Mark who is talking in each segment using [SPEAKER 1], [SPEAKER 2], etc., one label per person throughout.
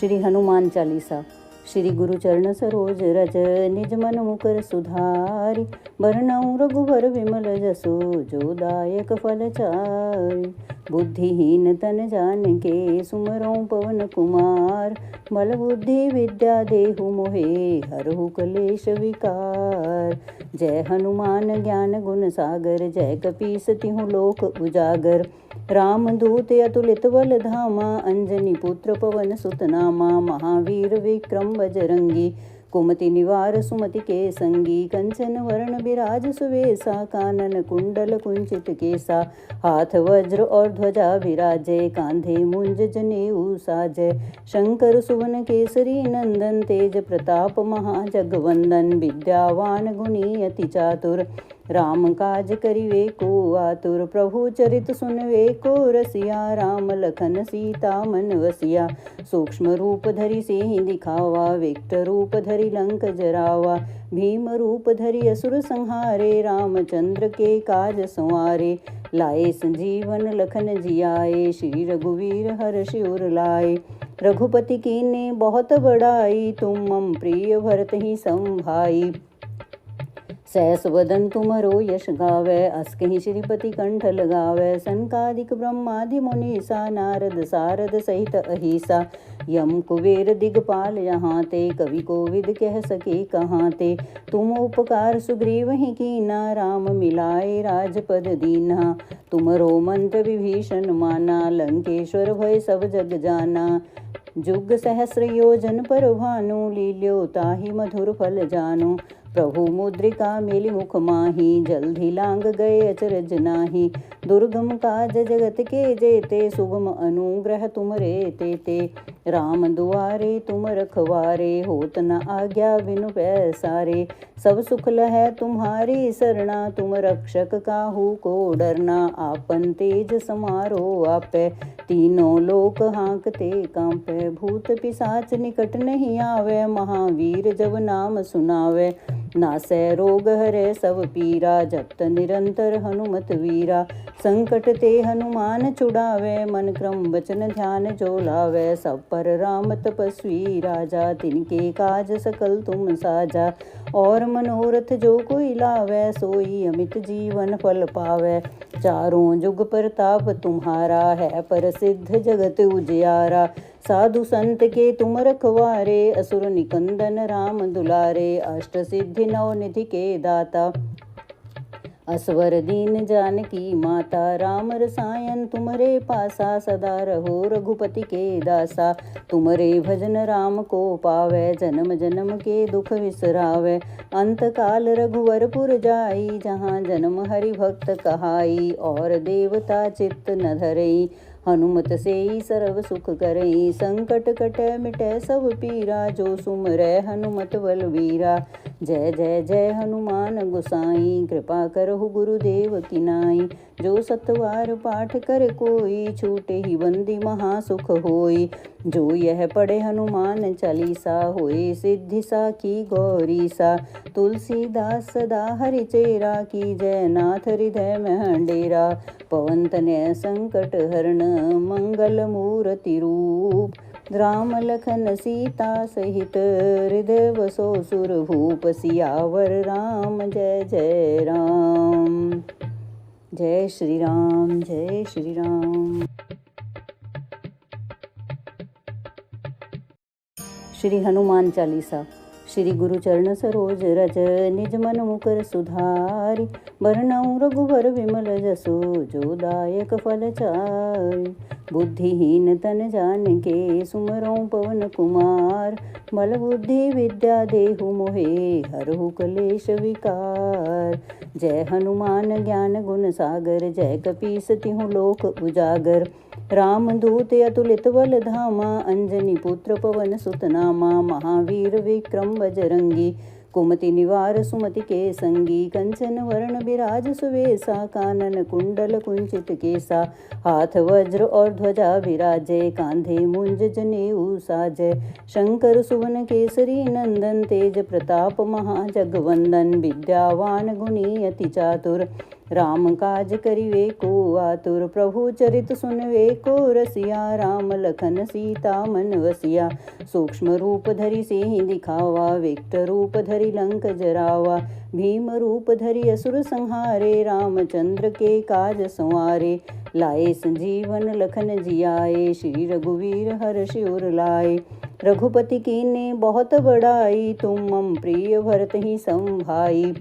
[SPEAKER 1] श्री हनुमान चालीसा। श्री गुरु चरण सरोज रज निज मन मुकर सुधारि। बरनउँ रघुबर विमल जसु जो दायक फल चारि। बुद्धिहीन तन जानिके सुमरउँ पवन कुमार। बल बुद्धि विद्या देहु मोहे हरहु कलेश विकार। जय हनुमान ज्ञान गुण सागर जय कपीस तिहुँ लोक उजागर। रामदूत अतुलित बल धामा अंजनी पुत्र पवन सुत नामा। महावीर विक्रम बजरंगी कुमति निवार सुमति के संगी। कंचन वरण विराज सुवेसा कानन कुंडल कुंचित केसा। हाथ वज्र और ध्वजा विराजे कांधे मुंज जनेऊ साजय। शंकर सुवन केसरी नंदन तेज प्रताप महाजगवंदन। विद्यावान गुणी अति चातुर राम काज करिवे को आतुर। प्रभु चरित सुनवे को रसिया राम लखन सीता मन वसिया। सूक्ष्म रूप धरि सिंहि दिखावा विकट रूप धरि लंक जरावा। भीम रूप धरि असुर संहारे रामचंद्र के काज संवारे। लाए संजीवन लखन जियाए श्री रघुवीर हर्षि उर लाए। रघुपति कीन्हे बहुत बड़ाई तुम मम प्रिय भरत ही सम भाई। सहस वदन तुमरो यश गावै अस कहीं श्रीपति कंठ लगावै। सनकादिक ब्रह्मादि मुनीसा नारद सारद सहित अहिसा। यम कुबेर दिगपाल यहाँ ते कवि कोविद कह सके कहाँ ते। तुम उपकार सुग्रीवहि कीना राम मिलाए राजपद दीन्हा। तुमरो मंत्र विभीषण माना लंकेश्वर भय सब जग जाना। जुग सहस्र योजन पर भानु लील्यो ताहि मधुर फल जानु। प्रभु मुद्रिका मेलि मुख माही जल्दी लांग गए अचरज नाही। दुर्गम काज जगत के जेते सुगम अनुग्रह तुमरे तेते। राम दुआरे तुम रखवारे होत न आज्ञा बिनु पैसारे। सब सुख लहै तुम्हारी सरना तुम रक्षक काहू को डरना। आपन तेज समारो आपै तीनों लोक हाँकते कांपै। भूत पिशाच निकट नहीं आवे महावीर जब नाम सुनावे। नासै रोग हरै सब पीरा जपत निरंतर हनुमत वीरा। संकट ते हनुमान छुड़ावे मन क्रम वचन ध्यान जो लावे। सब पर राम तपस्वी राजा तिनके काज सकल तुम साजा। और मनोरथ जो कोई लावे सोई अमित जीवन फल पावे। चारों जुग प्रताप तुम्हारा है प्रसिद्ध जगत उजियारा। साधु संत के तुम रखवारे असुर निकंदन राम दुलारे। अष्ट सिद्धि नौ निधि के दाता असवर दीन जानकी माता। राम रसायन तुमरे पासा सदा रहो रघुपति के दासा। तुमरे भजन राम को पावे जन्म जन्म के दुख विसरावे। अंत काल रघुवरपुर जाई जहाँ जन्म हरि भक्त कहाई। और देवता चित्त न धरई हनुमत सेई सर्व सुख करई। संकट कटै मिटै सब पीरा जो सुमरै हनुमत बलवीरा। जय जय जय हनुमान गोसाई कृपा करहु गुरुदेव की नाई। जो सतवार पाठ कर कोई छूटे ही बंदी महासुख होई। जो यह पढ़े हनुमान चालीसा होए सिद्धि साखी गौरी सा। तुलसीदास सदा हरि चेरा की जय नाथ हृदय में डेरा। पवन तनय संकट हरण मंगल मूर्ति रूप। राम लखन सीता सहित हृदय बसो सुरभूप। सियावर राम जय जय राम। जय श्री राम जय श्री राम। श्री हनुमान चालीसा। श्री गुरु चरण सरोज रज निज मन मुकर सुधारि। बरनउँ रघुबर विमल जसु जो दायक फल चारि। बुद्धिहीन तन जानिके सुमरउँ पवन कुमार। बल बुद्धि विद्या देहु मोहे हरहु कलेश विकार। जय हनुमान ज्ञान गुण सागर जय कपीस तिहुँ लोक उजागर। रामदूत अतुलित बल धामा अंजनी पुत्र पवन सुत नामा। महावीर विक्रम बजरंगी कुमति निवार सुमति के संगी। कंचन वरण विराज सुवेसा कानन कुंडल कुंचित केसा। हाथ वज्र और ध्वजा विराजे कांधे मुंज जनेऊ साजय। शंकर सुवन केसरी नंदन तेज प्रताप महाजगवंदन। विद्यावान गुणी अति चातुर राम काज करिवे को आतुर, प्रभु चरित सुनवे को रसिया। राम लखन सीता मन वसिया, सूक्ष्म रूप धरि सिंहि दिखावा। विकट रूप धरि लंक जरावा, भीम रूप धरि असुर संहारे। रामचंद्र के काज संवारे, लाए संजीवन लखन जियाए। श्री रघुवीर हर्षि उर लाए, रघुपति कीन्हे बहुत बड़ाई। तुम मम प्रिय भरत ही संभाई।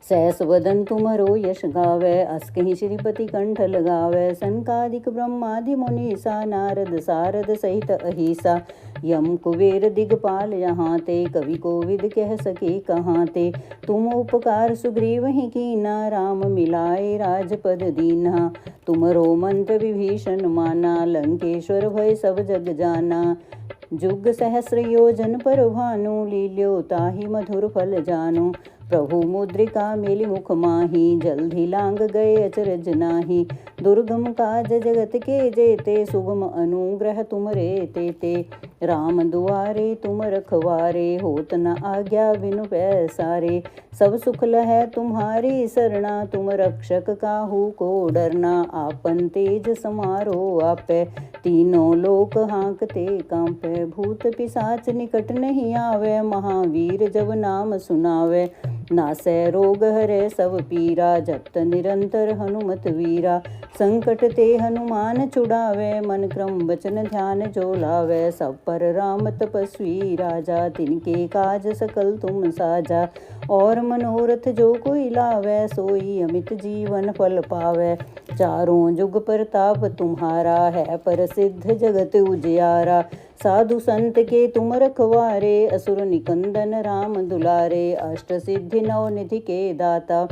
[SPEAKER 1] सहस वदन तुमरो यश गावै, अस कहि श्रीपति कंठ लगावै। सनकादिक ब्रह्मादि मुनीसा, नारद सारद सहित अहिसा। यम कुबेर दिगपाल यहाँ ते, कवि कोविद कह सके कहाँ ते। तुम उपकार सुग्रीव ही कीना, राम मिलाए राजपद दीन्हा। तुमरो मंत्र विभीषण माना, लंकेश्वर भय सब जग जाना। जुग सहस्र योजन पर भानु, लील्यो ताहि मधुर फल जानु। प्रभु मुद्रिका मेलि मुख माही, जल्दी लांग गए अचरज नाही। दुर्गम काज जगत के जेते, सुगम अनुग्रह तुमरे तेते। राम दुआरे तुम रखवारे, होत न आज्ञा बिनु पैसारे। सब सुख लहै तुम्हारी सरना, तुम रक्षक काहू को डरना। आपन तेज समारो आपै, तीनों लोक हाँकते कांपै। भूत पिशाच निकट नहीं आवे, महावीर जब नाम सुनावे। नासै रोग हरै सब पीरा, जपत निरंतर हनुमत वीरा। संकट ते हनुमान छुड़ावे, मन क्रम वचन ध्यान जो लावे। सब पर राम तपस्वी राजा, तिनके काज सकल तुम साजा। और मनोरथ जो कोई लावे, सोई अमित जीवन फल पावे। चारों जुग प्रताप तुम्हारा, है प्रसिद्ध जगत उजियारा। साधु संत के तुम रखवारे, असुर निकंदन राम दुलारे। अष्ट सिद्धि नौ निधि के दाता,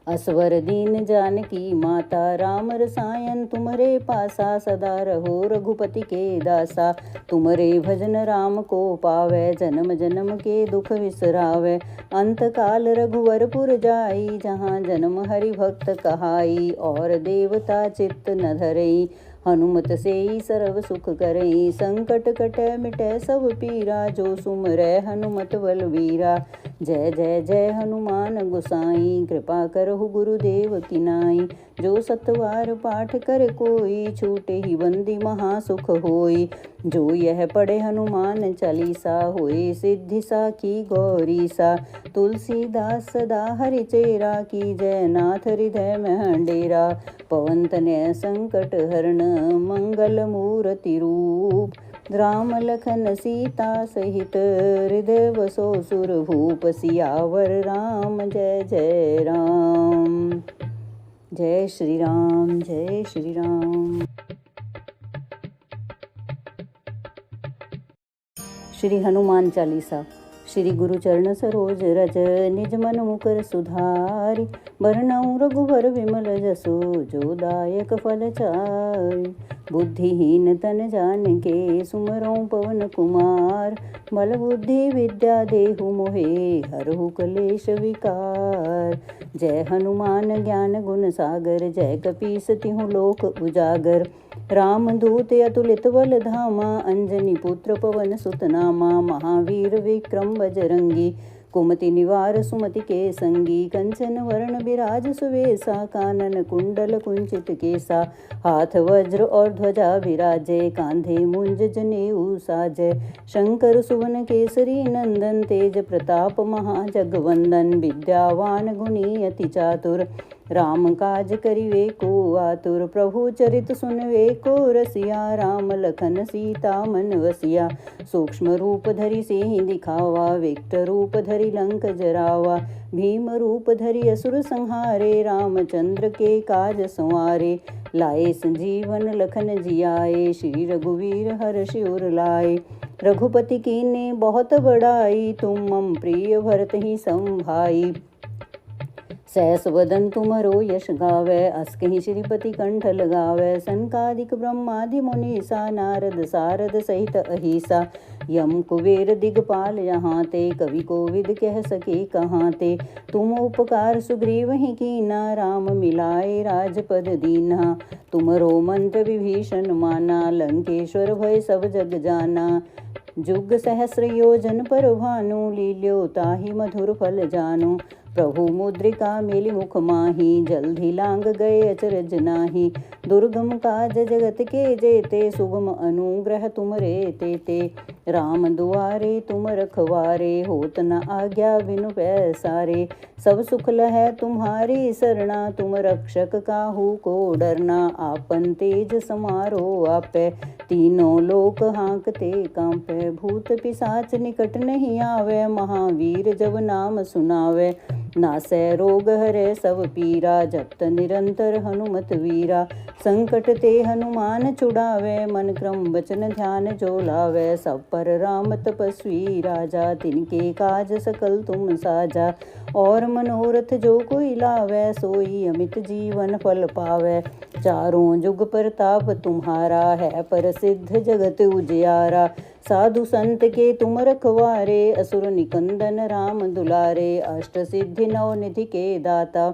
[SPEAKER 1] असवर दीन जानकी माता। राम रसायन तुमरे पासा, सदा रहो रघुपति के दासा। तुमरे भजन राम को पावे, जन्म जन्म के दुख विसरावे। अंत काल रघुवरपुर जाई, जहाँ जन्म हरि भक्त कहाई। और देवता चित्त न धरई, हनुमत सेई सर्व सुख करई। संकट कटै मिटै सब पीरा, जो सुमरै हनुमत बलवीरा। जय जय जय हनुमान गोसाई, कृपा करहु गुरुदेव की नाई। जो सतवार पाठ कर कोई, छूटे ही बंदी महा सुख होई। जो यह पढ़े हनुमान चालीसा, होए सिद्धि साखी गौरी सा। तुलसीदास सदा हरि चेरा, की जय नाथ हृदय में डेरा। पवन तनय संकट हरण, मंगल मूर्ति रूप। राम लखन सीता सहित, हृदय बसो सुर भूप। सियावर राम जय जय राम। जय श्री राम, जय श्री राम। श्री हनुमान चालीसा। श्री गुरु चरण सरोज रज, निज मन मुकर सुधारि। बरनउँ रघुबर विमल जसु, जो दायक फल चारि। बुद्धिहीन तन जानिके, सुमरौं पवन कुमार। बल बुद्धि विद्या देहु मोहे, हरहु कलेश विकार। जय हनुमान ज्ञान गुण सागर, जय कपीस तिहु लोक उजागर। रामदूत अतुलित बल धामा, अंजनी पुत्र पवन सुत नामा। महावीर विक्रम बजरंगी, कुमति निवार सुमति के संगी। कंचन वरण बिराज सुवेसा, कानन कुंडल कुंचित केसा। हाथ वज्र और ध्वजा विराजे, कांधे मुंज जनेऊ साजय। शंकर सुवन केसरी नंदन, तेज प्रताप महाजगवंदन। विद्यावान गुणी अति चातुर, राम काज करिवे को आतुर। प्रभु चरित सुनवे को रसिया, राम लखन सीता मन वसिया। सूक्ष्म रूप धरि सिंहि दिखावा, विकट रूप धरि लंक जरावा। भीम रूप धरि असुर संहारे, रामचंद्र के काज संवारे। लाए संजीवन लखन जियाए, श्री रघुवीर हर्षि उर लाए। रघुपति कीन्हे बहुत बड़ाई, तुम मम प्रिय भरत ही संभाई। सहस वदन तुमरो यश गावै, अस कहि श्रीपति कंठ लगावै। सनकादिक ब्रह्मादि मुनीसा, नारद सारद सहित अहिसा। यम कुबेर दिगपाल यहाँ ते, कवि कोविद कह सके कहाँ ते। तुम उपकार सुग्रीव ही कीना, राम मिलाए राजपद दीन्हा। तुमरो मंत्र विभीषण माना, लंकेश्वर भय सब जग जाना। जुग सहस्र योजन पर भानु, लील्यो ताहि मधुर फल जानु। प्रभु मुद्रिका मेली मुख माही, जल्दी लांग गए अचरज नाही। दुर्गम काज जगत के जेते, सुगम अनुग्रह तुम रे तेते। राम दुआरे तुम रखवारे, होत न आज्ञा बिनु पैसारे। सब सुख लहै तुम्हारी सरना, तुम रक्षक काहू को डरना। आपन तेज समारो आपै, तीनों लोक हाँकते कांपै। भूत पिशाच निकट नहीं आवे, महावीर जब नाम सुनावे। नासै रोग हरै सब पीरा, जपत निरंतर हनुमत वीरा। संकट ते हनुमान छुड़ावे, मन क्रम वचन ध्यान जो लावे। सब पर राम तपस्वी राजा, तिनके काज सकल तुम साजा। और मनोरथ जो कोई लावे, सोई अमित जीवन फल पावे। चारों जुग प्रताप तुम्हारा, है प्रसिद्ध जगत उजियारा। साधु संत के तुम रखवारे, असुर निकंदन राम दुलारे। अष्ट सिद्धि नौ निधि के दाता,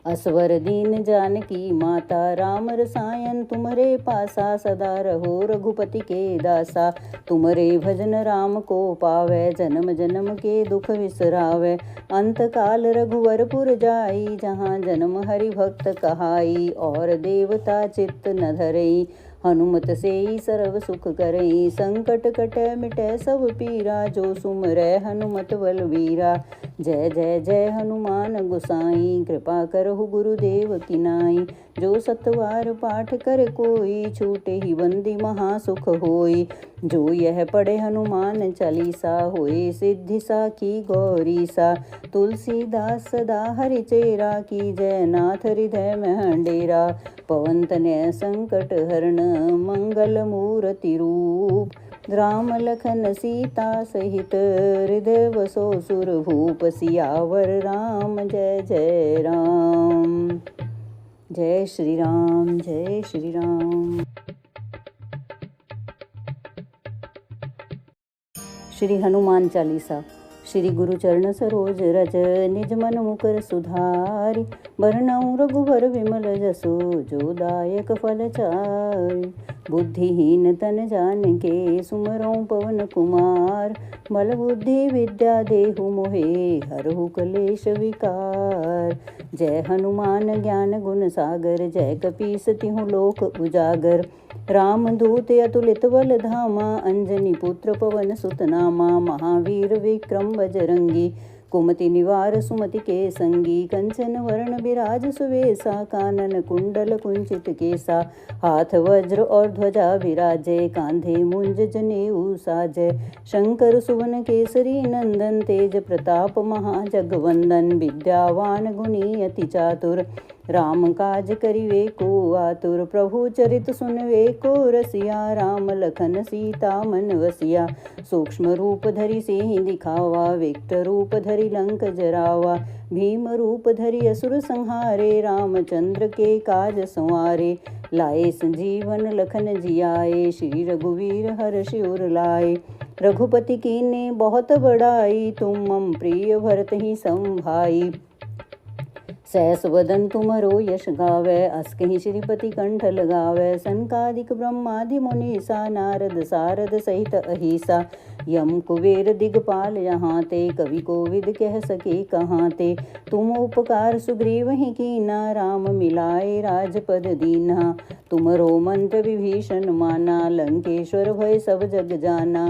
[SPEAKER 1] असवर दीन जानकी माता। राम रसायन तुम्हरे पासा, सदा रहो रघुपति के दासा। तुम्हरे भजन राम को पावे, जन्म जन्म के दुख विसरावे। अंत काल रघुवरपुर जाई, जहाँ जन्म हरि भक्त कहाई। और देवता चित्त न धरई, हनुमत से सर्व सुख करई। संकट कटै मिटै सब पीरा, जो सुमरै हनुमत बलवीरा। जय जय जय हनुमान गोसाई, कृपा करहु गुरुदेव की नाई। जो सतवार पाठ करे कोई, छूटे ही बंदी महासुख होई। जो यह पढ़े हनुमान चालीसा, होए सिद्धि साखी गौरी सा। तुलसीदास सदा हरि चेरा, की जय नाथ हृदय में डेरा। पवन तनय संकट हरण, मंगल मूर्ति रूप। राम लखन सीता सहित, हृदय बसो सुर भूप। सियावर राम जय जय राम। जय श्री राम, जय श्री राम। श्री हनुमान चालीसा। श्री गुरु चरण सरोज रज, निज मन मुकर सुधारि। बरनउँ रघुबर विमल जसु, जो दायक फल चारि। बुद्धिहीन तन जानिके, सुमरौं पवन कुमार। बल बुद्धि विद्या देहु मोहे, हरहु कलेश विकार। जय हनुमान ज्ञान गुण सागर, जय कपीस तिहु लोक उजागर। राम दूत अतुलित बल धामा, अंजनी पुत्र पवन सुत नामा। महावीर विक्रम बजरंगी, कुमति निवार सुमति के संगी। कंचन वरण बिराज सुवेसा, कानन कुंडल कुंचित केसा। हाथ वज्र और ध्वजा विराजे, कांधे मुंज जनेऊ साजय। शंकर सुवन केसरी नंदन, तेज प्रताप महाजगवंदन। विद्यावान गुणी अति चातुर, राम काज करिवे को आतुर। प्रभु चरित सुनवे को रसिया, राम लखन सीता मन वसिया। सूक्ष्म रूप धरि सिंहि दिखावा, विकट रूप धरि लंक जरावा। भीम रूप धरि असुर संहारे, रामचंद्र के काज संवारे। लाए संजीवन लखन जियाए, श्री रघुवीर हर्षि उर लाए। रघुपति कीन्हे बहुत बड़ाई, तुम मम प्रिय भरत ही सम भाई। सहस वदन तुमरो यश गावै, अस कहीं श्रीपति कंठ लगावै। सनकादिक ब्रह्मादि मुनीसा, नारद सारद सहित अहिसा। यम कुबेर दिगपाल यहाँ ते, कवि कोविद कह सके कहाँ ते। तुम उपकार सुग्रीव ही कीना, राम मिलाए राजपद दीन्हा। तुमरो मंत्र विभीषण माना, लंकेश्वर भय सब जग जाना।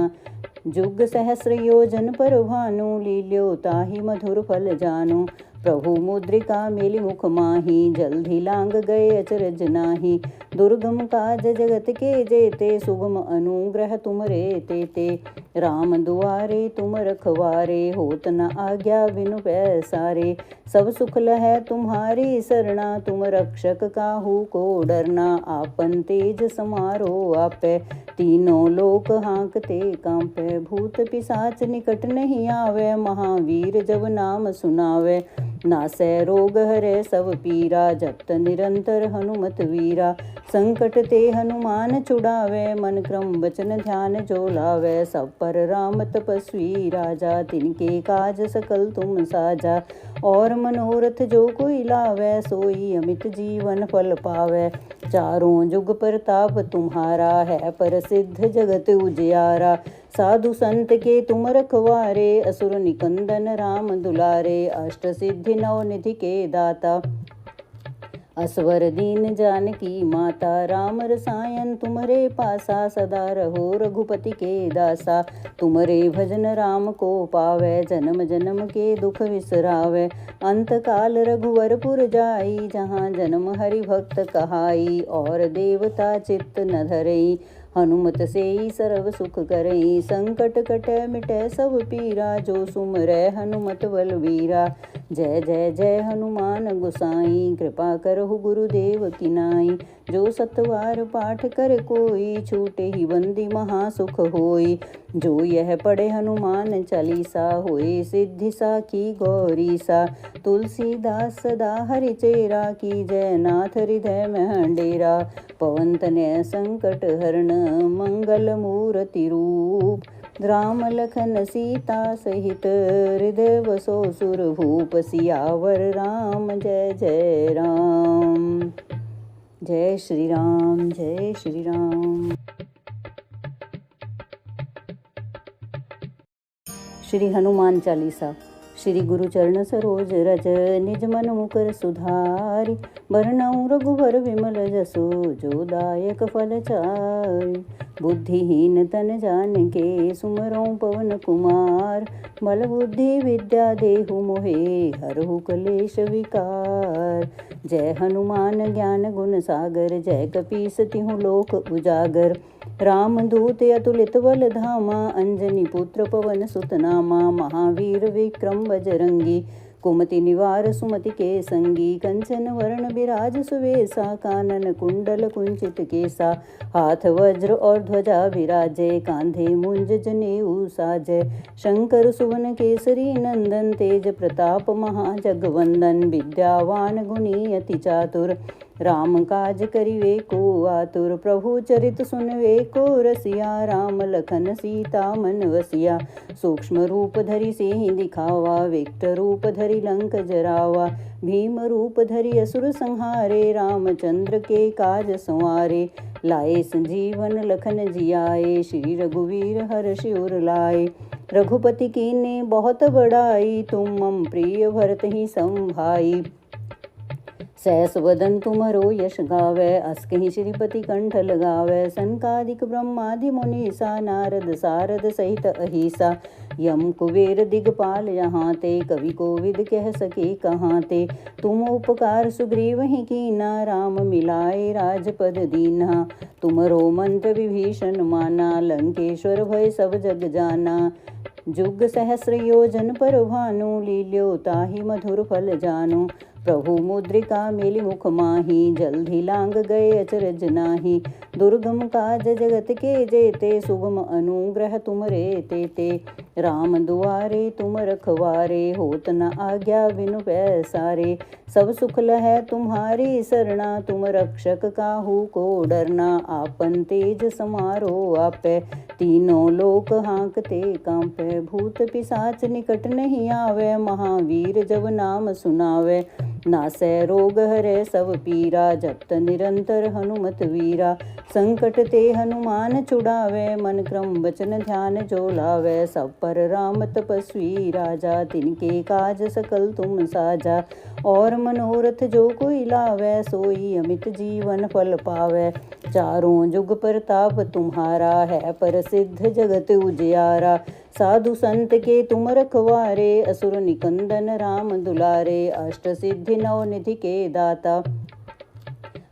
[SPEAKER 1] जुग सहस्र योजन पर भानु, लील्यो ताहि मधुर फल जानु। प्रभु मुद्रिका मेली मुख माही, जल्दी लांग गए अचरज नाही। दुर्गम काज जगत के जेते, सुगम अनुग्रह तुम रे तेते। राम दुआरे तुम रखवारे, होत न आज्ञा बिनु पैसारे। सब सुख लहै तुम्हारी सरना, तुम रक्षक काहू को डरना। आपन तेज समारो आपै, तीनों लोक हाँकते कांपै। भूत पिशाच निकट नहीं आवे, महावीर जब नाम सुनावे। नासै रोग हरै सब पीरा, जपत निरंतर हनुमत वीरा। संकट ते हनुमान छुड़ावे, मन क्रम वचन ध्यान जो लावे। सब पर राम तपस्वी राजा, तिनके काज सकल तुम साजा। और मनोरथ जो कोई लावे, सोई अमित जीवन फल पावे। चारों जुग प्रताप तुम्हारा, है प्रसिद्ध जगत उजियारा। साधु संत के तुम रखवारे, असुर निकंदन राम दुलारे। अष्ट सिद्धि नौ निधि के दाता, असवर दीन जानकी माता। राम रसायन तुम्हारे पासा, सदा रहो रघुपति के दासा। तुम्हारे भजन राम को पावे, जन्म जन्म के दुख विसरावे। अंत काल रघुवरपुर जाई, जहाँ जन्म हरि भक्त कहाई। और देवता चित्त न धरई, हनुमत से सर्व सुख करई। संकट कटे मिटे सब पीरा, जो सुमरै हनुमत बलवीरा। जय जय जय हनुमान गोसाई, कृपा करहु गुरुदेव की नाई। जो सतवार पाठ कर कोई, छूटे ही बंदी महासुख होई। जो यह पढ़े हनुमान चालीसा, होए सिद्धि साखी गौरी सा। तुलसीदास सदा हरि चेरा, की जय नाथ हृदय में डेरा। पवन तनय संकट हरण, मंगल मूर्ति रूप। राम लखन सीता सहित, हृदय बसो सुरभूप। सियावर राम जय जय राम। जय श्री राम, जय श्री राम। श्री हनुमान चालीसा। श्री गुरु चरण सरोज रज, निज मन मुकर सुधारि। बरनउँ रघुबर विमल जसु, जो दायक फल चारि। बुद्धिहीन तन जानिके, सुमरउँ पवन कुमार। बल बुद्धि विद्या देहु मोहे, हरहु कलेश विकार। जय हनुमान ज्ञान गुण सागर, जय कपीस तिहुँ लोक उजागर। राम दूत अतुलित बल धामा, अंजनी पुत्र पवन सुत नामा। महावीर विक्रम बजरंगी, कुमति निवार सुमति के संगी। कंचन वरण बिराज सुवेसा, कानन कुंडल कुंचित केसा। हाथ वज्र और ध्वजा विराजे, कांधे मुंज जनेऊ साजय। शंकर सुवन केसरी नंदन, तेज प्रताप महाजगवंदन। विद्यावान गुणी अति चातुर, राम काज करिवे को आतुर। प्रभु चरित सुनवे को रसिया, राम लखन सीता मन वसिया। सूक्ष्म रूप धरि सिंहि दिखावा, विकट रूप धरि लंक जरावा। भीम रूप धरि असुर संहारे, रामचंद्र के काज संवारे। लाए संजीवन लखन जियाए, श्री रघुवीर हर्षि उर लाए। रघुपति कीन्ही बहुत बड़ाई, तुम मम प्रिय भरत ही सम भाई। सहस वदन तुमरो यश गावै, अस कहीं श्रीपति कंठ लगावै। सनकादिक ब्रह्मादि मुनीसा, नारद सारद सहित अहिसा। यम कुबेर दिगपाल यहाँ ते, कवि कोविद कह सके कहाँ ते। तुम उपकार सुग्रीव ही कीना, राम मिलाए राजपद दीन्हा। तुमरो मंत्र विभीषण माना, लंकेश्वर भय सब जग जाना। जुग सहस्र योजन पर भानु, लील्यो ताहि मधुर फल जानु। प्रभु मुद्रिका मेलि मुख माही, जल्दी लांग गए अचरज नाही। दुर्गम काज जगत के जेते, सुगम अनुग्रह तुमरे तेते। राम दुआरे तुम रखवारे, होत न आज्ञा बिनु पैसारे। सब सुख लहै तुम्हारी सरना, तुम रक्षक काहू को डरना। आपन तेज समारो आपै, तीनों लोक हाँकते कांपै। भूत पिशाच निकट नहीं आवे, महावीर जब नाम सुनावे। नासै रोग हरै सब पीरा, जपत निरंतर हनुमत वीरा। संकट ते हनुमान छुड़ावे, मन क्रम वचन ध्यान जो लावे। सब पर राम तपस्वी राजा, तिनके काज सकल तुम साजा। और मनोरथ जो कोई लावे, सोई अमित जीवन फल पावे। चारों जुग प्रताप तुम्हारा, है प्रसिद्ध जगत उजियारा। साधु संत के तुम रखवारे, असुर निकंदन राम दुलारे। अष्ट सिद्धि नौ निधि के दाता,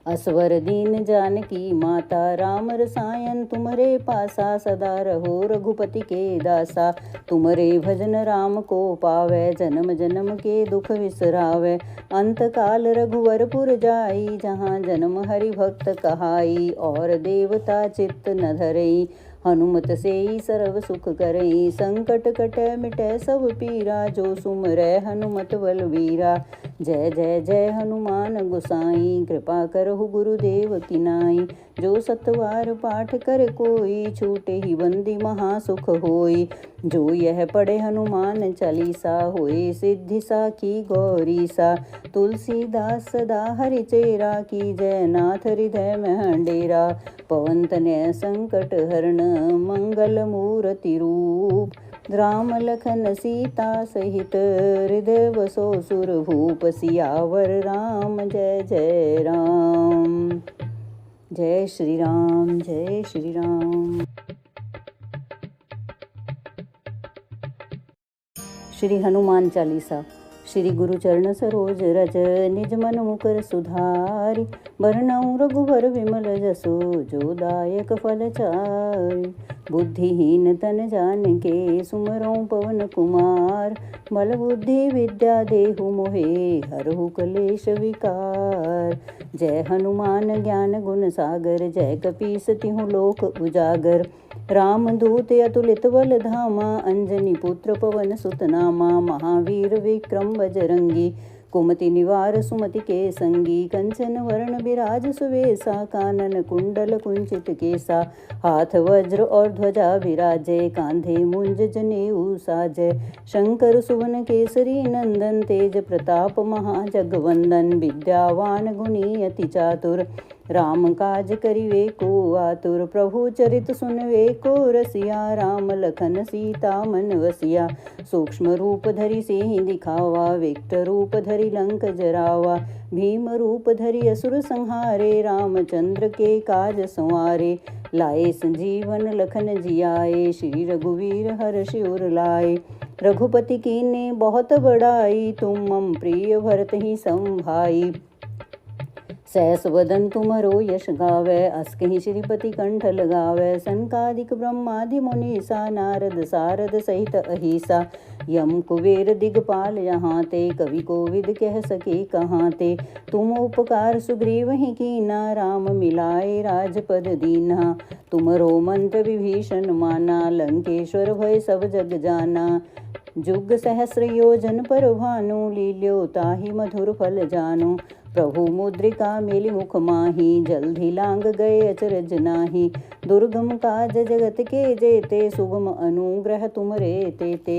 [SPEAKER 1] असवर दीन जानकी माता। राम रसायन तुम्हारे पासा, सदा रहो रघुपति के दासा। तुम्हारे भजन राम को पावे, जन्म जन्म के दुख विसरावे। अंत काल रघुवरपुर जाई, जहाँ जन्म हरि भक्त कहाई। और देवता चित्त न धरई, हनुमत से सर्व सुख करई। संकट कटे मिटे सब पीरा, जो सुमरै हनुमत बलवीरा। जय जय जय हनुमान गोसाई, कृपा करहु गुरुदेव की नाई। जो सतवार पाठ कर कोई, छूटे ही बंदी महासुख होई। जो यह पढ़े हनुमान चालीसा, होए सिद्धि साखी गौरी सा। तुलसीदास सदा हरिचेरा, की जय नाथ हृदय में डेरा। पवन तनय संकट हरण, मंगल मूर्ति रूप। राम लखन सीता सहित, हृदय बसो सुरभूप। सियावर राम जय जय राम। जय श्री राम, जय श्री राम। श्री हनुमान चालीसा। श्री गुरु चरण सरोज रज, निज मन मुकर सुधारि। बरनउँ रघुबर विमल जसु, जो दायक फल चारि। बुद्धिहीन तन जानिके, सुमरौं पवन कुमार। बल बुद्धि विद्या देहु मोहे, हरहु कलेश विकार। जय हनुमान ज्ञान गुण सागर, जय कपीस तिहुँ लोक उजागर। रामदूत अतुलित बल धामा, अंजनी पुत्र पवन सुत नामा। महावीर विक्रम बजरंगी, कुमति निवार सुमति के संगी। कंचन वरण बिराज सुवेसा, कानन कुंडल कुंचित केसा। हाथ वज्र और ध्वजा विराजे, कांधे मुंज जनेऊ साजय। शंकर सुवन केसरी नंदन, तेज प्रताप महाजगवंदन। विद्यावान गुणी अति चातुर, राम काज करिवे को आतुर। प्रभु चरित सुनवे को रसिया, राम लखन सीता मन वसिया। सूक्ष्म रूप धरि सिंहि दिखावा, विकट रूप धरि लंक जरावा। भीम रूप धरि असुर संहारे, रामचंद्र के काज संवारे। लाए संजीवन लखन जियाए, श्री रघुवीर हर्षि उर लाए। रघुपति कीन्ही बहुत बड़ाई, तुम मम प्रिय भरत ही सम भाई। सहस वदन तुमरो यश गावै, अस कहीं श्रीपति कंठ लगावै। सनकादिक ब्रह्मादि मुनीसा, नारद सारद सहित अहिसा। यम कुबेर दिगपाल यहाँ ते, कवि कोविद कह सके कहाँ ते। तुम उपकार सुग्रीव ही कीना, राम मिलाए राजपद दीन्हा। तुमरो मंत्र विभीषण माना, लंकेश्वर भय सब जग जाना। जुग सहस्र योजन पर भानु, लील्यो ताहि मधुर फल जानु। प्रभु मुद्रिका मेलि मुख माही, जल्दी लांग गए अचरज नाही। दुर्गम काज जगत के जेते, सुगम अनुग्रह तुमरे तेते।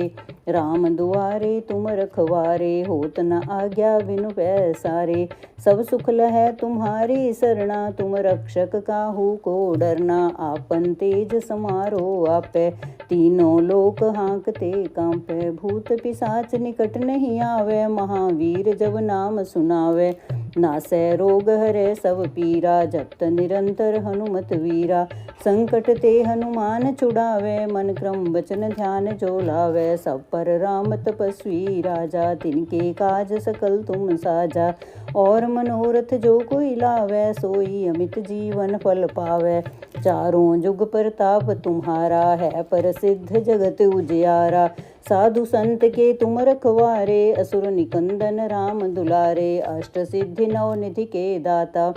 [SPEAKER 1] राम दुआरे तुम रखवारे, होत न आज्ञा बिनु पैसारे। सब सुख लहै तुम्हारी सरना, तुम रक्षक काहू को डरना। आपन तेज समारो आपै, तीनों लोक हाँकते कांपै। भूत पिशाच निकट नहीं आवे, महावीर जब नाम सुनावे। नासै रोग हरै सब पीरा, जपत निरंतर हनुमत वीरा। संकट ते हनुमान छुड़ावे, मन क्रम वचन ध्यान जो लावे। सब पर राम तपस्वी राजा, तिनके काज सकल तुम साजा। और मनोरथ जो कोई लावे, सोई अमित जीवन फल पावे। चारों जुग प्रताप तुम्हारा, है प्रसिद्ध जगत उजियारा। साधु संत के तुम रखवारे, असुर निकंदन राम दुलारे। अष्ट सिद्धि नौ निधि के दाता,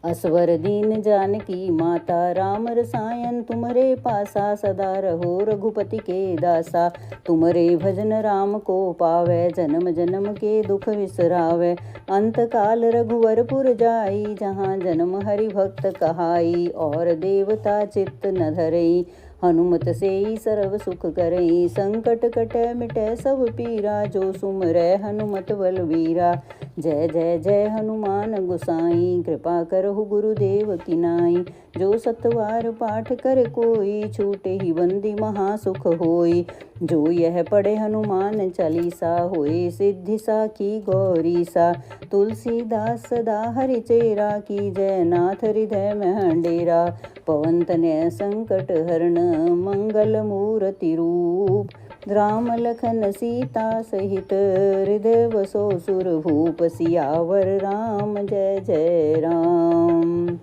[SPEAKER 1] असवर दीन जानकी माता। राम रसायन तुम्हारे पासा, सदा रहो रघुपति के दासा। तुम्हारे भजन राम को पावे, जन्म जन्म के दुख विसरावे। अंत काल रघुवर पुर जाई, जहाँ जन्म हरि भक्त कहाई। और देवता चित्त न धरई, हनुमत सेई सर्व सुख करई। संकट कटै मिटै सब पीरा, जो सुमरै हनुमत बलवीरा। जय जय जय हनुमान गोसाई, कृपा करहु गुरुदेव की नाई। जो सतवार पाठ कर कोई, छूटे ही बंदी महासुख होई। जो यह पढ़े हनुमान चालीसा, होए सिद्धि साखी गौरी सा। तुलसीदास सदा हरिचेरा, की जय नाथ हृदय में डेरा। पवन तनय संकट हरण, मंगल मूर्ति रूप। राम लखन सीता सहित, हृदय बसो सुरभूप। सियावर राम जय जय राम।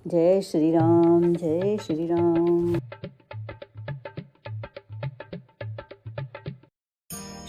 [SPEAKER 1] जय श्री राम, जय श्री राम।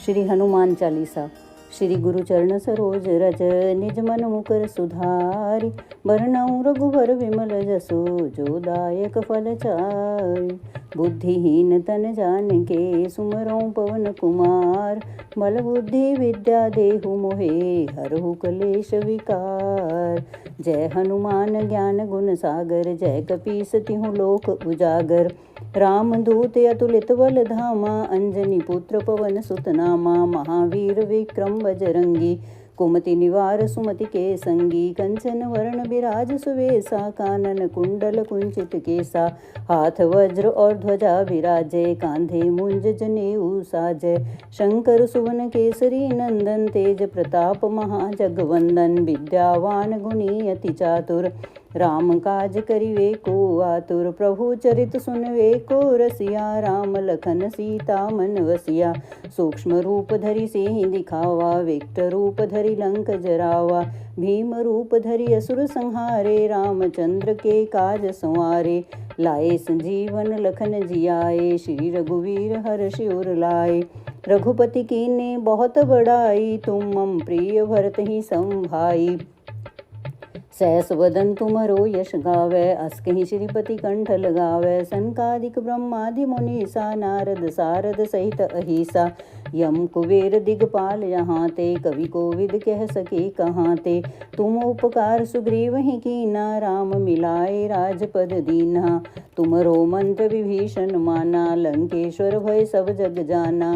[SPEAKER 1] श्री हनुमान चालीसा। श्री गुरु चरण सरोज रज निज मन मुकर सुधारि। बरनउँ रघुबर विमल जसु जो दायक फल चारि। बुद्धिहीन तन जानिके सुमरउँ पवन कुमार। बल बुद्धि विद्या देहु मोहे हरहु कलेश विकार। जय हनुमान ज्ञान गुण सागर जय कपीस तिहुँ लोक उजागर। रामदूत अतुलित बल धामा अंजनी पुत्र पवन सुत नामा। महावीर विक्रम बजरंगी कुमति निवार सुमति के संगी। कंचन वरण बिराज सुवेसा कानन कुंडल कुंचित केसा। हाथ वज्र और ध्वजा विराजे कांधे मुंज जनेऊ साजय। शंकर सुवन केसरी नंदन तेज प्रताप महाजगवंदन। विद्यावान गुणी अति चातुर राम काज करिवे को आतुर। प्रभु चरित सुनवे को रसिया राम लखन सीता मन वसिया। सूक्ष्म रूप धरि सिंह दिखावा विकट रूप धरि लंक जरावा। भीम रूप धरि असुर संहारे रामचंद्र के काज संवारे। लाए संजीवन लखन जियाए श्री रघुवीर हर्षि उर लाए। रघुपति कीन्हे बहुत बड़ाई तुम मम प्रिय भरत ही सम भाई। सहस वदन तुमरो यश गावै अस कहीं श्रीपति कंठ लगावै। सनकादिक ब्रह्मादि मुनीसा नारद सारद सहित अहिसा। यम कुबेर दिगपाल यहाँ ते कवि कोविद कह सके कहाँ ते। तुम उपकार सुग्रीवहि कीना राम मिलाए राजपद दीन्हा। तुमरो मंत्र विभीषण माना लंकेश्वर भय सब जग जाना।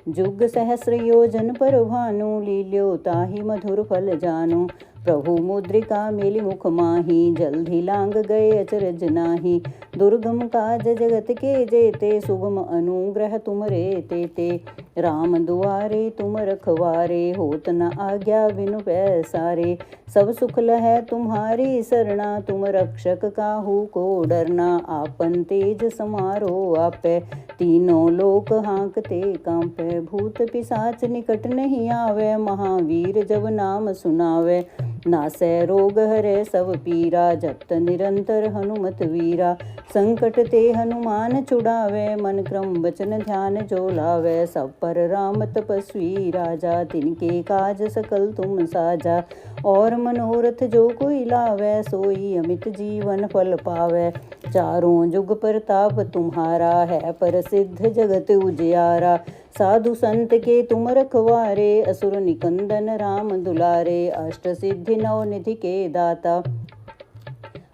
[SPEAKER 1] जुग सहस्र योजन पर भानु लील्यो ताहि मधुर फल जानु। प्रभु मुद्रिका मेलि मुख माही जल्दी लांग गए अचरज नाही। दुर्गम काज जगत के जेते सुगम अनुग्रह तुमरे तेते। राम दुआरे तुम रखवारे होत न आज्ञा बिनु पैसारे। सब सुख लहै तुम्हारी सरना तुम रक्षक काहू को डरना। आपन तेज समारो आपै तीनों लोक हाँकते कांपै। भूत पिशाच निकट नहीं आवे महावीर जब नाम सुनावे। नासै रोग हरै सब पीरा जपत निरंतर हनुमत वीरा। संकट ते हनुमान छुड़ावे मन क्रम बचन ध्यान जो लावे। सब पर राम तपस्वी राजा तिनके काज सकल तुम साजा। और मनोरथ जो कोई लावे सोई अमित जीवन फल पावे। चारों जुग प्रताप तुम्हारा है प्रसिद्ध जगत उजियारा। साधु संत के तुम रखवारे असुर निकंदन राम दुलारे। अष्ट सिद्धि नौ निधि के दाता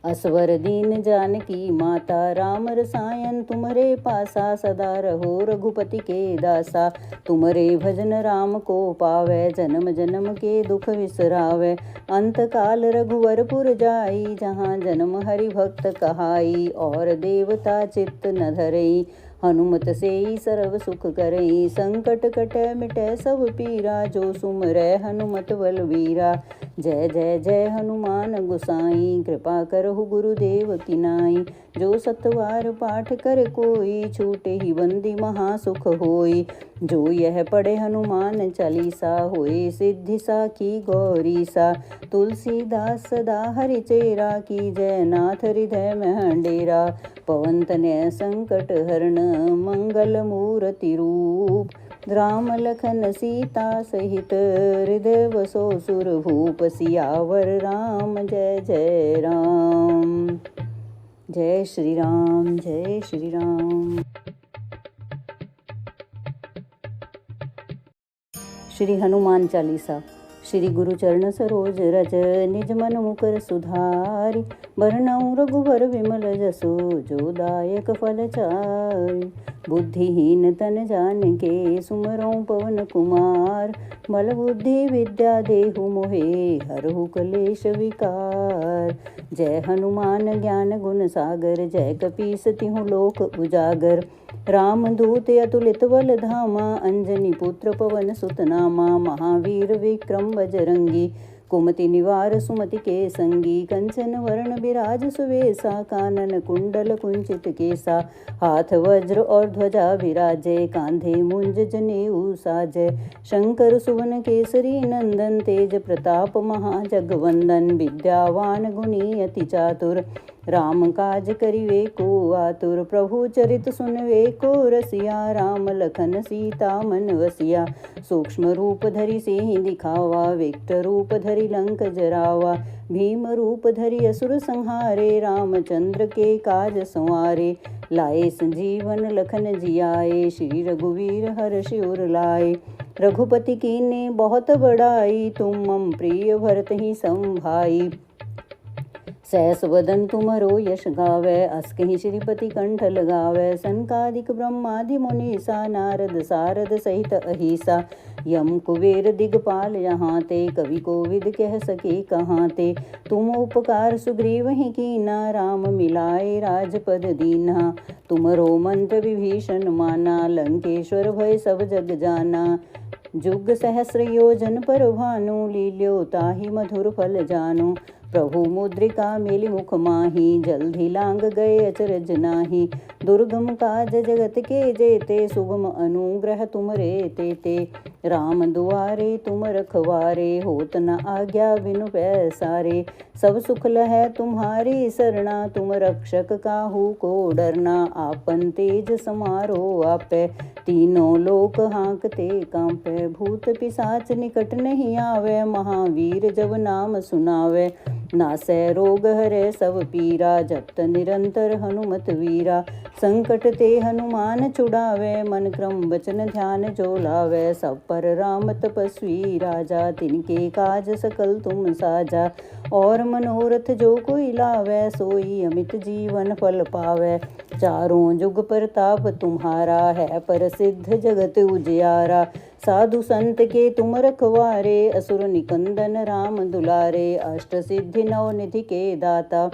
[SPEAKER 1] असवर दीन जानकी माता। राम रसायन तुमरे पासा सदा रहो रघुपति के दासा। तुमरे भजन राम को पावे जन्म जन्म के दुख विसरावे। अंत काल रघुवर पुर जाई जहाँ जन्म हरि भक्त कहाई। और देवता चित्त न धरई हनुमत सेई सर्व सुख करई। संकट कटै मिटै सब पीरा जो सुमरै हनुमत बलवीरा। जय जय जय हनुमान गोसाई कृपा करहु गुरुदेव की नाई। जो सतवार पाठ कर कोई छूटे ही बंदी महासुख होई। जो यह पढ़े हनुमान चालीसा होए सिद्धि साखी गौरी सा। तुलसीदास सदा हरि चेरा की जय नाथ हृदय में डेरा। पवन तनय संकट हरण मंगल मूर्ति रूप। राम लखन सीता सहित हृदय बसो सुर भूप। सियावर राम जय जय राम। जय श्री राम जय श्री राम। श्री हनुमान चालीसा। श्री गुरु चरण सरोज रज निज मन मुकर सुधारि। बरनउँ रघुबर विमल जसु जो दायक फल चारि। बुद्धिहीन तन जानिके सुमरउँ पवन कुमार। बल बुद्धि विद्या देहु मोहे हरहु कलेश विकार। जय हनुमान ज्ञान गुण सागर जय कपीस तिहुँ लोक उजागर। रामदूत अतुलित बल धामा अंजनी पुत्र पवन सुत नामा। महावीर विक्रम बजरंगी कुमति निवार सुमति के संगी। कंचन वरण बिराज सुवेसा कानन कुंडल कुंचित केसा। हाथ वज्र और ध्वजा विराजे कांधे मुंज जनेऊ साजय। शंकर सुवन केसरी नंदन तेज प्रताप महाजगवंदन। विद्यावान गुणी अति चातुर राम काज करिवे को आतुर, प्रभु चरित सुनवे को रसिया। राम लखन सीता मन वसिया, सूक्ष्म रूप धरि सिंह दिखावा। विकट रूप धरि लंक जरावा, भीम रूप धरि असुर संहारे। रामचंद्र के काज संवारे, लाए संजीवन लखन जियाए। श्री रघुवीर हर्षि उर लाए, रघुपति कीन्हे बहुत बड़ाई। तुम मम प्रिय भरत ही सम भाई। सहस वदन तुमरो यश गावै, अस कहि श्रीपति कंठ लगावै। सनकादिक ब्रह्मादि मुनीसा, नारद सारद सहित अहिसा। यम कुबेर दिगपाल यहाँ ते, कवि कोविद कह सके कहाँ ते। तुम उपकार सुग्रीव ही कीना, राम मिलाए राजपद दीन्हा। तुमरो मंत्र विभीषण माना, लंकेश्वर भय सब जग जाना। जुग सहस्र योजन पर भानु, लील्यो ताहि मधुर फल जानु। प्रभु मुद्रिका मेलि मुख माही, जल्दी लांग गए अचरज नाही। दुर्गम काज जगत के जेते, सुगम अनुग्रह तुमरे तेते। राम दुआरे तुम रखवारे, होत न आज्ञा बिनु पैसारे। सब सुख लहै तुम्हारी सरना, तुम रक्षक काहू को डरना। आपन तेज समारो आपै, तीनों लोक हाँकते कांपै। भूत पिशाच निकट नहीं आवे, महावीर जब नाम सुनावे। नासै रोग हरै सब पीरा, जपत निरंतर हनुमत वीरा। संकट ते हनुमान छुड़ावे, मन क्रम वचन ध्यान जो लावे। सब पर राम तपस्वी राजा, तिनके काज सकल तुम साजा। और मनोरथ जो कोई लावे, सोई अमित जीवन फल पावे। चारों जुग प्रताप तुम्हारा, है प्रसिद्ध जगत उजियारा। साधु संत के तुम रखवारे, असुर निकंदन राम दुलारे। अष्ट सिद्धि नौ निधि के दाता,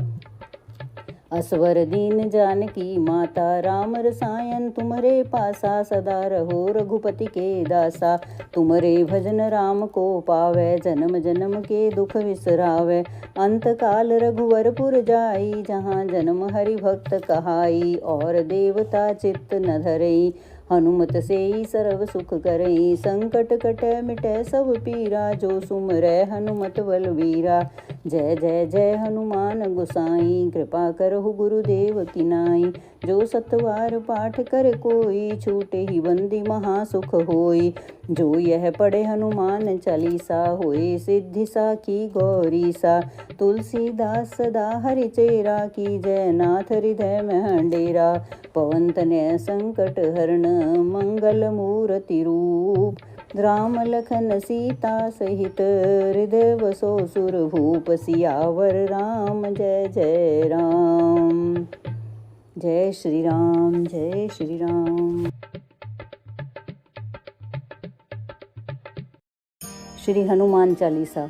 [SPEAKER 1] असवर दीन जानकी माता। राम रसायन तुमरे पासा, सदा रहो रघुपति के दासा। तुमरे भजन राम को पावै, जन्म जन्म के दुख विसरावै। अंत काल रघुवरपुर जाई, जहाँ जन्म हरि भक्त कहाई। और देवता चित्त न धरई, हनुमत सेई सर्व सुख करई। संकट कटै मिटै सब पीरा, जो सुमरै हनुमत बलवीरा। जय जय जय हनुमान गोसाई, कृपा करहु गुरुदेव की नाई। जो सतवार पाठ कर कोई, छूटे ही बंदी महा सुख होई। जो यह पढ़े हनुमान चालीसा, होए सिद्धि साखी गौरी सा। तुलसीदास सदा हरि चेरा, की जय नाथ हृदय में डेरा। पवन तनय संकट हरण, मंगल मूर्ति रूप। राम लखन सीता सहित, हृदय बसो सुर भूप। सियावर राम जय जय राम। जय श्री राम, जय श्री राम। श्री हनुमान चालीसा।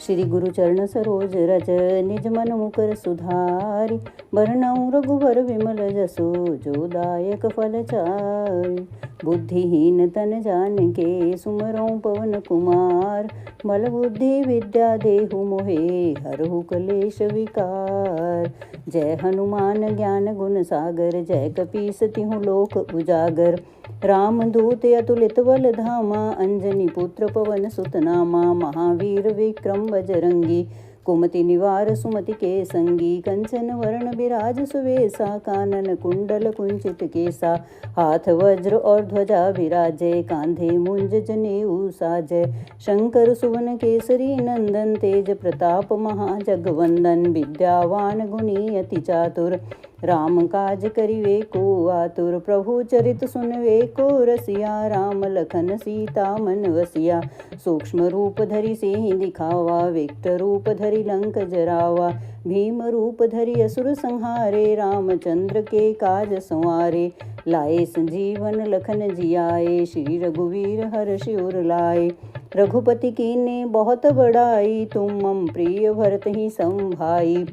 [SPEAKER 1] श्री गुरु चरण सरोज रज, निज मन मुकर सुधारि। बरनउँ रघुबर विमल जसु, जो दायक फल चारि। बुद्धिहीन तन जानिके, सुमरउँ पवन कुमार। बल बुद्धि विद्या देहु मोहे, हरहु कलेश विकार। जय हनुमान ज्ञान गुण सागर, जय कपीस तिहुँ लोक उजागर। रामदूत अतुलित बल धामा, अंजनी पुत्र पवन सुत नामा। महावीर विक्रम बजरंगी, कुमति निवार सुमति के संगी। कंचन वरण बिराज सुवेसा, कानन कुंडल कुंचित केसा। हाथ वज्र और ध्वजा विराजे, कांधे मुंज जनेऊ साजय। शंकर सुवन केसरी नंदन, तेज प्रताप महाजगवंदन। विद्यावान गुणी अति चातुर, राम काज करिवे को आतुर। प्रभु चरित सुनवे को रसिया, राम लखन सीता मन वसिया। सूक्ष्म रूप धरि सिंह दिखावा, विकट रूप धरि लंक जरावा। भीम रूप धरि असुर संहारे, रामचंद्र के काज संवारे। लाए संजीवन लखन जियाए, श्री रघुवीर हर्षि उर लाए। रघुपति कीन्हे बहुत बड़ाई, तुम मम प्रिय भरत ही सम भाई।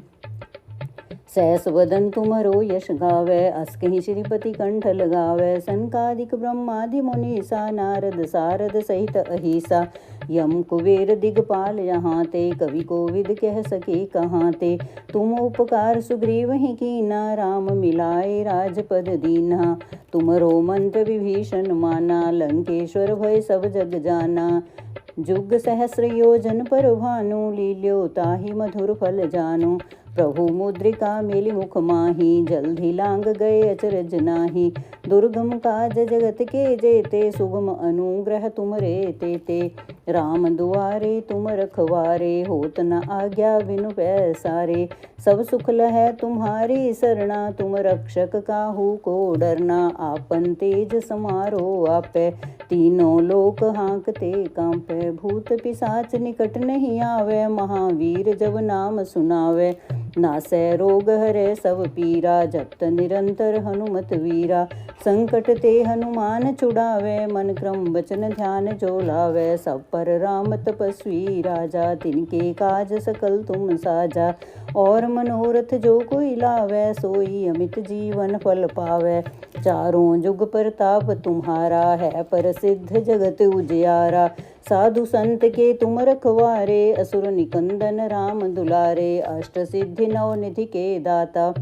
[SPEAKER 1] सहस वदन तुमरो यश गावै, अस कहि श्रीपति कंठ लगावै। सनकादिक ब्रह्मादि मुनीसा, नारद सारद सहित अहिसा। यम कुबेर दिगपाल यहाँ ते, कवि कोविद कह सके कहाँ ते। तुम उपकार सुग्रीव ही कीना, राम मिलाए राजपद दीन्हा। तुमरो मंत्र विभीषण माना, लंकेश्वर भय सब जग जाना। जुग सहस्र योजन पर भानु, लील्यो ताहि मधुर फल जानु। प्रभु मुद्रिका मेली मुख माही, जल्दी लांग गए अचरज नाही। दुर्गम काज जगत के जेते, सुगम अनुग्रह तुम रे तेते। राम दुआरे तुम रखवारे, होत न आज्ञा बिनु पैसारे। सब सुख लहै तुम्हारी सरना, तुम रक्षक काहू को डरना। आपन तेज समारो आपे, तीनों लोक हाँकते कांपे। भूत पिशाच निकट नहीं आवे, महावीर जब नाम सुनावे। नासै रोग हरै सब पीरा, जपत निरंतर हनुमत वीरा। संकट ते हनुमान छुड़ावे, मन क्रम वचन ध्यान जो लावे। सब पर राम तपस्वी राजा, तिनके काज सकल तुम साजा। और मनोरथ जो कोई लावे, सोई अमित जीवन फल पावे। चारों जुग प्रताप तुम्हारा, है प्रसिद्ध जगत उजियारा। साधु संत के तुम रखवारे, असुर निकंदन राम दुलारे। अष्ट सिद्धि नौ निधि के दाता,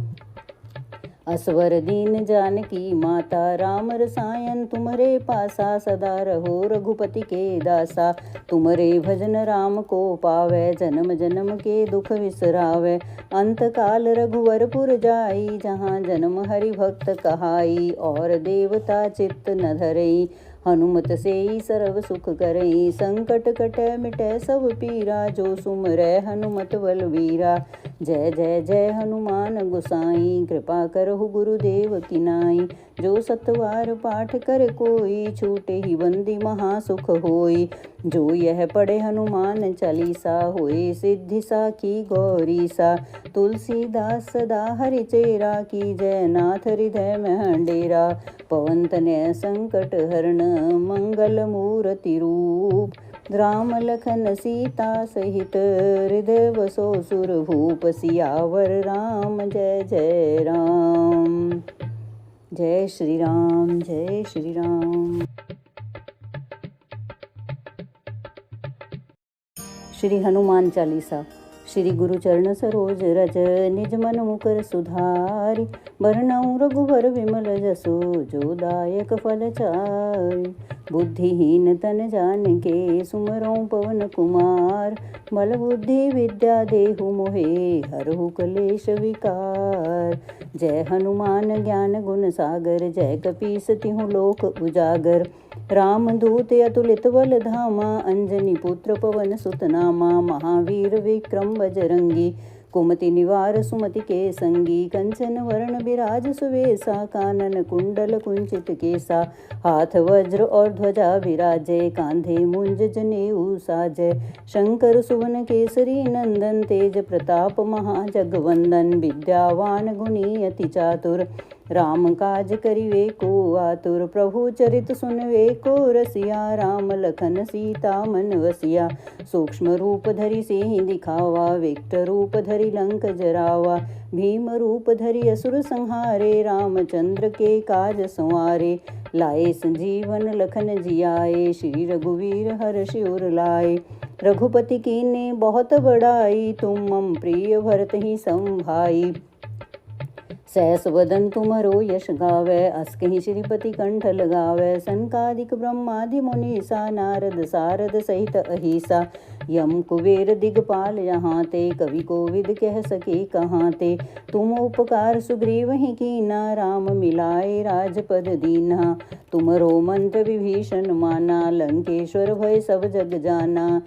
[SPEAKER 1] असवर दीन जानकी माता। राम रसायन तुमरे पासा, सदा रहो रघुपति के दासा। तुमरे भजन राम को पावे, जन्म जन्म के दुख विसरावे। अंत काल रघुवरपुर जाई, जहाँ जन्म हरि भक्त कहाई। और देवता चित्त न धरई, हनुमत से सर्व सुख करई। संकट कटै मिटै सब पीरा, जो सुमरै हनुमत बलवीरा। जय जय जय हनुमान गोसाई, कृपा करहु गुरुदेव की नाई। जो सतवार पाठ कर कोई, छूटे ही बंदी महासुख होई। जो यह पढ़े हनुमान चालीसा, होए सिद्धि साखी गौरी सा। तुलसीदास सदा हरि चेरा, की जय नाथ हृदय में डेरा। पवन तनय संकट हरण, मंगल मूर्ति रूप। राम लखन सीता सहित, हृदय बसो सुर भूप। सियावर राम जय जय राम। जय श्री राम, जय श्री राम। श्री हनुमान चालीसा। श्री गुरु चरण सरोज रज, निज मन मुकर सुधारि। बरनउँ रघुबर विमल जसु, जो दायक फल चारि। बुद्धिहीन तन जानिके, सुमरौं पवन कुमार। बल बुद्धि विद्या देहु मोहे, हरहु कलेश विकार। जय हनुमान ज्ञान गुण सागर, जय कपीस तिहु लोक उजागर। रामदूत अतुलित बल धामा, अंजनी पुत्र पवन सुत नामा। महावीर विक्रम बजरंगी, कुमति निवार सुमति के संगी। कंचन वरण बिराज सुवेसा, कानन कुंडल कुंचित केसा। हाथ वज्र और ध्वजा विराजे, कांधे मुंज जनेऊ साजय। शंकर सुवन केसरी नंदन, तेज प्रताप महाजगवंदन। विद्यावान गुणी अति चातुर, राम काज करिवे को आतुर। प्रभु चरित सुनवे को रसिया, राम लखन सीता मन वसिया। सूक्ष्म रूप धरि सिंहि दिखावा, विकट रूप धरि लंक जरावा। भीम रूप धरि असुर संहारे, रामचंद्र के काज संवारे। लाए संजीवन लखन जियाए, श्री रघुवीर हर्षि उर लाए। रघुपति कीन्हे बहुत बड़ाई, तुम मम प्रिय भरत ही सम भाई। सहस वदन तुमरो यश गावै, अस कहीं श्रीपति कंठ लगावै। सनकादिक ब्रह्मादि मुनीसा, नारद सारद सहित अहिसा। यम कुबेर दिगपाल यहाँ ते, कवि कोविद कह सके कहाँ ते। तुम उपकार सुग्रीव ही कीना, राम मिलाए राजपद दीन्हा। तुमरो मंत्र विभीषण माना, लंकेश्वर भय सब जग जाना।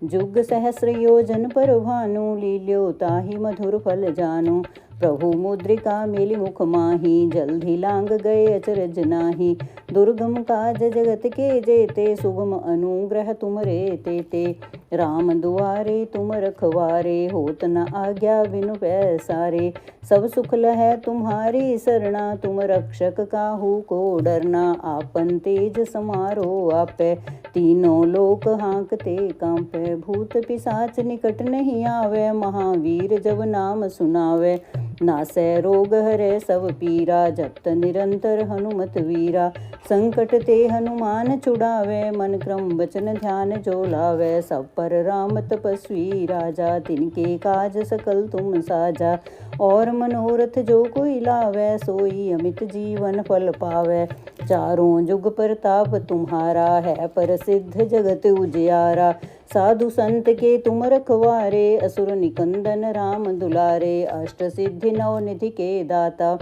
[SPEAKER 1] जुग सहस्र योजन पर भानु, लील्यो ताहि मधुर फल जानु। प्रभु मुद्रिका मेली मुख माही, जल्दी लांग गए अचरज नाही। दुर्गम काज जगत के जेते, सुगम अनुग्रह तुम रे तेते। राम दुआरे तुम रखवारे, होत न आज्ञा बिनु पैसारे। सब सुख लहै तुम्हारी सरना, तुम रक्षक काहू को डरना। आपन तेज समारो आपे, तीनों लोक हाँकते कांपे। भूत पिशाच निकट नहीं आवे, महावीर जब नाम सुनावे। नासै रोग हरै सब पीरा, जपत निरंतर हनुमत वीरा। संकट ते हनुमान छुड़ावे, मन क्रम वचन ध्यान जो लावे। सब पर राम तपस्वी राजा, तिनके काज सकल तुम साजा। और मनोरथ जो कोई लावे, सोई अमित जीवन फल पावे। चारों जुग प्रताप तुम्हारा है प्रसिद्ध जगत उजियारा। साधु संत के तुम रखवारे असुर निकंदन राम दुलारे। अष्ट सिद्धि नौ निधि के दाता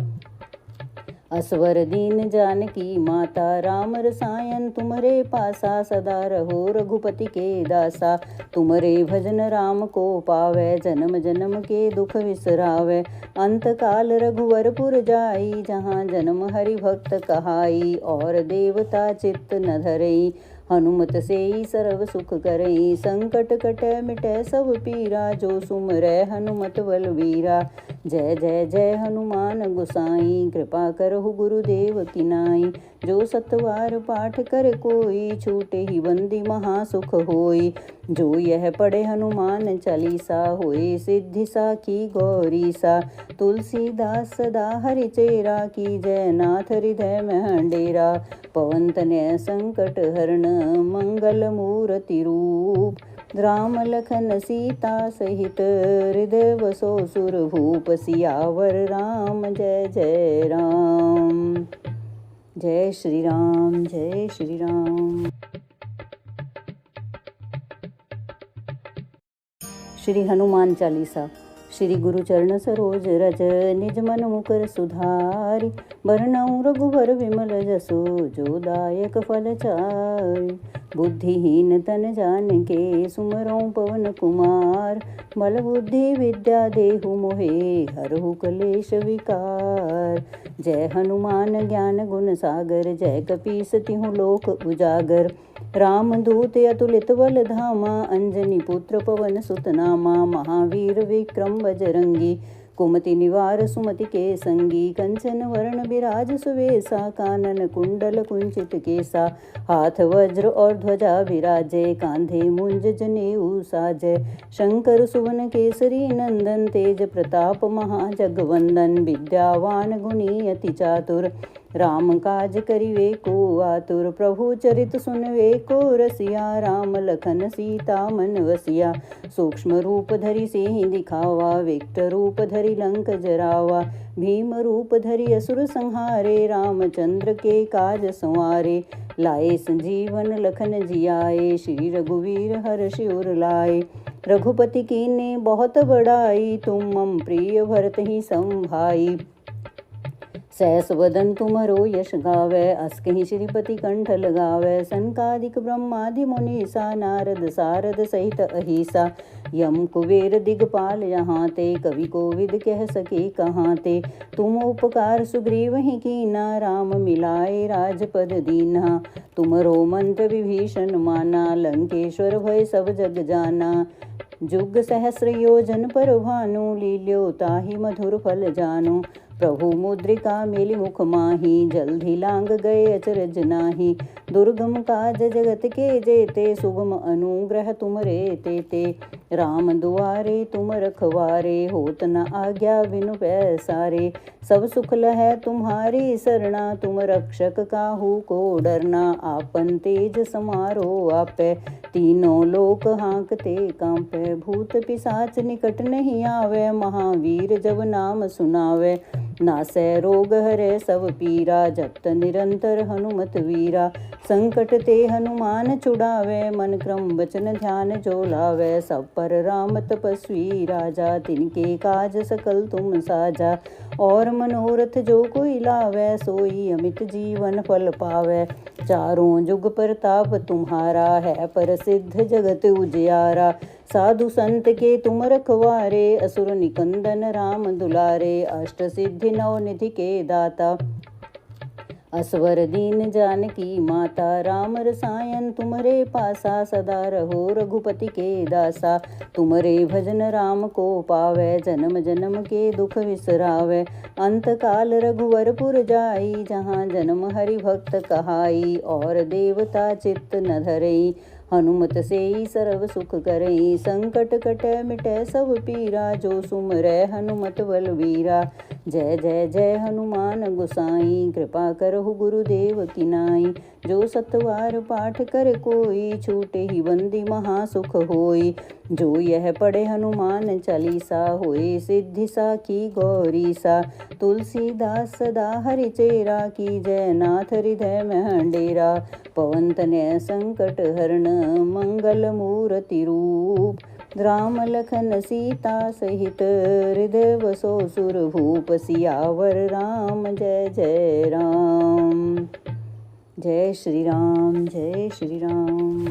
[SPEAKER 1] असवर दीन जानकी माता। राम रसायन तुमरे पासा सदा रहो रघुपति के दासा। तुमरे भजन राम को पावे जन्म जन्म के दुख विसरावे। अंत काल रघुवरपुर जाई जहाँ जन्म हरि भक्त कहाई। और देवता चित्त न धरई हनुमत से सर्व सुख करई। संकट कटै मिटै सब पीरा जो सुमरै हनुमत बलवीरा। जय जय जय हनुमान गोसाई कृपा करहु गुरुदेव की नाई। जो सतवार पाठ करे कोई छूटे ही बंदी महासुख होई। जो यह पढ़े हनुमान चालीसा होए सिद्धि साखी गौरी सा। तुलसीदास सदा हरि चेरा की जय नाथ हृदय में डेरा। पवन तनय संकट हरण मंगल मूर्ति रूप। राम लखन सीता सहित हृदय बसो सुर भूप। सियावर राम जय जय राम। जय श्री राम जय श्री राम। श्री हनुमान चालीसा। श्री गुरु चरण सरोज रज निज मन मुकर सुधारि। बरनउँ रघुबर विमल जसु जो दायक फल चारि। बुद्धिहीन तन जानिके सुमरउँ पवन कुमार। बल बुद्धि विद्या देहु मोहे हरहु कलेश विकार। जय हनुमान ज्ञान गुण सागर जय कपीस तिहु लोक उजागर। राम दूत अतुलित बल धामा अंजनी पुत्र पवन सुत नामा। महावीर विक्रम बजरंगी कुमति निवार सुमति के संगी। कंचन वरण बिराज सुवेसा कानन कुंडल कुंचित केसा। हाथ वज्र और ध्वजा विराजे कांधे मुंज जनेऊ साजय। शंकर सुवन केसरी नंदन तेज प्रताप महाजगवंदन। विद्यावान गुणी अति चातुर राम काज करिवे को आतुर। प्रभु चरित सुनवे को रसिया राम लखन सीता मन वसिया। सूक्ष्म रूप धरि सिंह दिखावा विकट रूप धरि लंक जरावा। भीम रूप धरि असुर संहारे रामचंद्र के काज संवारे। लाए संजीवन लखन जियाए श्री रघुवीर हर्षि उर लाए। रघुपति कीन्हे बहुत बड़ाई तुम मम प्रिय भरत ही संभाई। सहस वदन तुमरो यश गावै अस कहीं श्रीपति कंठ लगावै। सनकादिक ब्रह्मादि मुनीसा नारद सारद सहित अहिसा। यम कुबेर दिगपाल यहाँ ते कवि कोविद कह सके कहाँ ते। तुम उपकार सुग्रीव ही कीना राम मिलाए राजपद दीन्हा। तुमरो मंत्र विभीषण माना लंकेश्वर भय सब जग जाना। जुग सहस्र योजन पर भानु लील्यो ताहि मधुर फल जानो। प्रभु मुद्रिका मेलि मुख माही जल्दी लांग गए अचरज नाही। दुर्गम काज जगत के जेते सुगम अनुग्रह तुमरे तेते। राम दुआरे तुम रखवारे होत न आज्ञा बिनु पैसारे। सब सुख लहै तुम्हारी सरना तुम रक्षक काहू को डरना। आपन तेज समारो आपै तीनों लोक हाँकते कांपै। भूत पिशाच निकट नहीं आवे महावीर जब नाम सुनावे। नासै रोग हरै सब पीरा जपत निरंतर हनुमत वीरा। संकट ते हनुमान छुड़ावे मन क्रम वचन ध्यान जो लावे। सब पर राम तपस्वी राजा तिनके काज सकल तुम साजा। और मनोरथ जो कोई लावे सोई अमित जीवन फल पावे। चारों जुग प्रताप तुम्हारा है प्रसिद्ध जगत उजियारा। साधु संत के तुम रखवारे असुर निकंदन राम दुलारे। अष्ट सिद्धि नौ निधि के दाता असवर दीन जानकी माता। राम रसायन तुमरे पासा सदा रहो रघुपति के दासा। तुमरे भजन राम को पावे जन्म जन्म के दुख विसरावे। अंत काल रघुवरपुर जाई जहाँ जन्म हरि भक्त कहाई। और देवता चित्त न धरई हनुमत से सर्व सुख करई। संकट कटै मिटै सब पीरा जो सुमरै हनुमत बलवीरा। जय जय जय हनुमान गोसाई, कृपा करहु गुरुदेव की नाई। जो सतवार पाठ करे कोई, छूटे ही बंदी महासुख होई। जो यह पढ़े हनुमान चालीसा, होए सिद्धि साखी गौरी सा। तुलसीदास सदा हरि चेरा, की जय नाथ हृदय में डेरा। पवन तनय संकट हरण, मंगल मूर्ति रूप। राम लखन सीता सहित, हृदय बसो सुरभूप। सियावर राम जय जय राम। जय श्री राम, जय श्री राम।